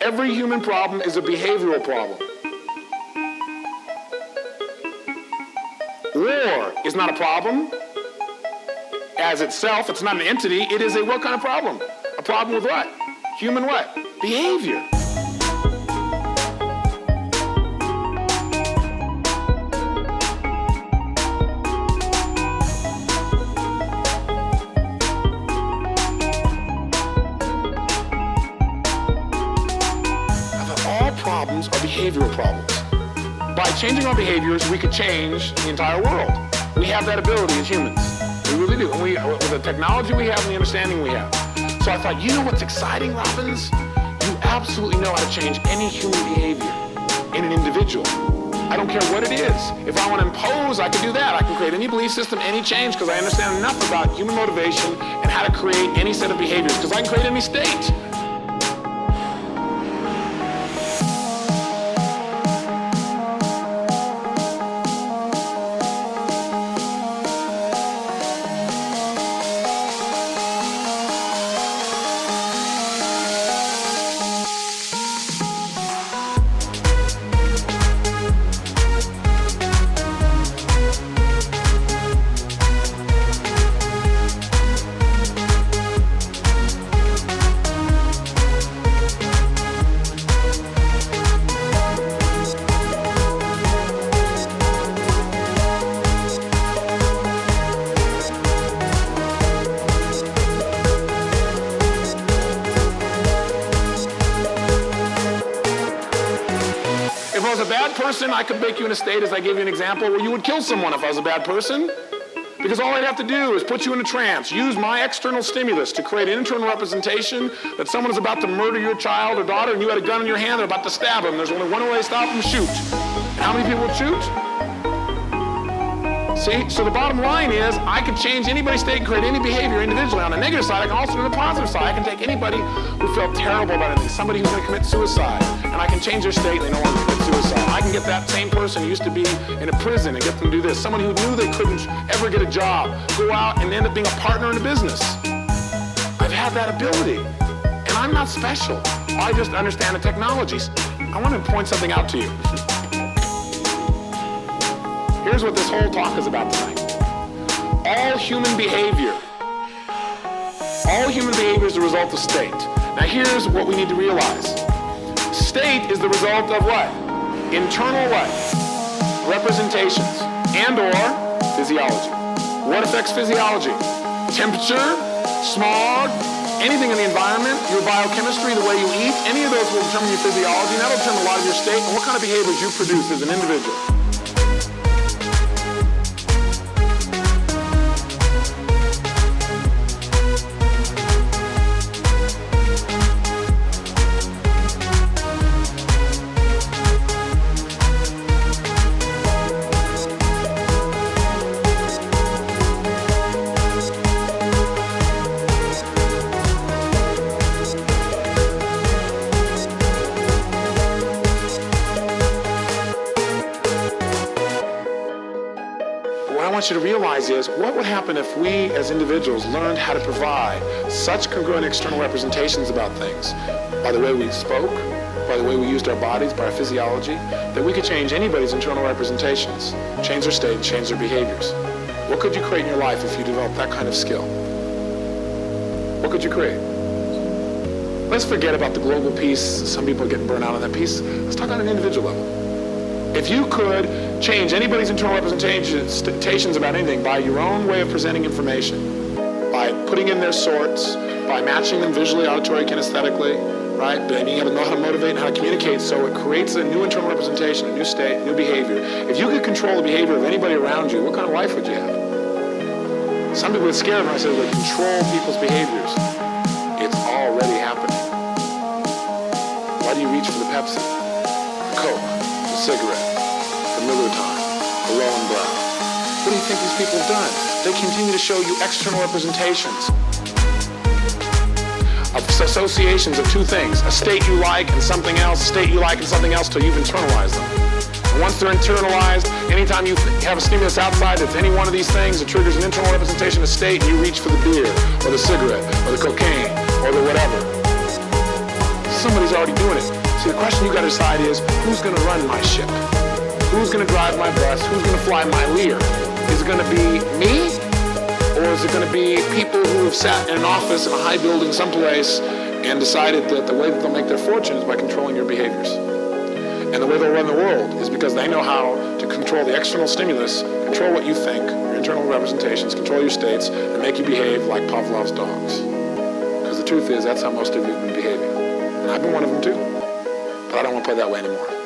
Every human problem is a behavioral problem. War is not a problem as itself. It's not an entity. It is a what kind of problem? A problem with what? Human what? Behavior. All problems are behavioral problems. By changing our behaviors, we could change the entire world. We have that ability as humans. We really do. And with the technology we have and the understanding we have. So I thought, you know what's exciting, Robbins? You absolutely know how to change any human behavior in an individual. I don't care what it is. If I want to impose, I can do that. I can create any belief system, any change, because I understand enough about human motivation and how to create any set of behaviors, because I can create any state. I could make you in a state, as I gave you an example, where you would kill someone if I was a bad person. Because all I'd have to do is put you in a trance, use my external stimulus to create an internal representation that someone is about to murder your child or daughter and you had a gun in your hand, they're about to stab them. There's only one way to stop them, shoot. And how many people would shoot? See, so the bottom line is I can change anybody's state and create any behavior individually. On the negative side, I can also do the positive side. I can take anybody who felt terrible about anything, somebody who's going to commit suicide, and I can change their state and they no longer commit suicide. I can get that same person who used to be in a prison and get them to do this. Someone who knew they couldn't ever get a job, go out and end up being a partner in a business. I've had that ability, and I'm not special. I just understand the technologies. I want to point something out to you. Here's what this whole talk is about tonight. All human behavior is the result of state. Now here's what we need to realize. State is the result of what? Internal what? Representations and or physiology. What affects physiology? Temperature, smog, anything in the environment, your biochemistry, the way you eat, any of those will determine your physiology, and that'll determine a lot of your state and what kind of behaviors you produce as an individual. What I want you to realize is what would happen if we as individuals learned how to provide such congruent external representations about things by the way we spoke, by the way we used our bodies, by our physiology, that we could change anybody's internal representations, change their state, and change their behaviors. What could you create in your life if you developed that kind of skill? What could you create? Let's forget about the global piece. Some people are getting burned out on that piece. Let's talk on an individual level. If you could change anybody's internal representations about anything by your own way of presenting information, by putting in their sorts, by matching them visually, auditory, kinesthetically, right? And you have to know how to motivate and how to communicate so it creates a new internal representation, a new state, new behavior. If you could control the behavior of anybody around you, what kind of life would you have? Some people get scared when I say they control people's behaviors. It's already happening. Why do you reach for the Pepsi, the Coke, the cigarette, the Millerton, the Rowan Brown? What do you think these people have done? They continue to show you external representations of associations of two things, a state you like and something else, a state you like and something else till you've internalized them. And once they're internalized, anytime you have a stimulus outside that's any one of these things, it triggers an internal representation of state and you reach for the beer or the cigarette or the cocaine or the whatever. somebody's already doing it. See, the question you got to decide is, who's going to run my ship? Who's going to drive my bus? Who's going to fly my Lear? Is it going to be me? Or is it going to be people who have sat in an office in a high building someplace and decided that the way that they'll make their fortune is by controlling your behaviors? And the way they'll run the world is because they know how to control the external stimulus, control what you think, your internal representations, control your states, and make you behave like Pavlov's dogs. Because the truth is, that's how most of you have been behaving. And I've been one of them too. But I don't want to play that way anymore.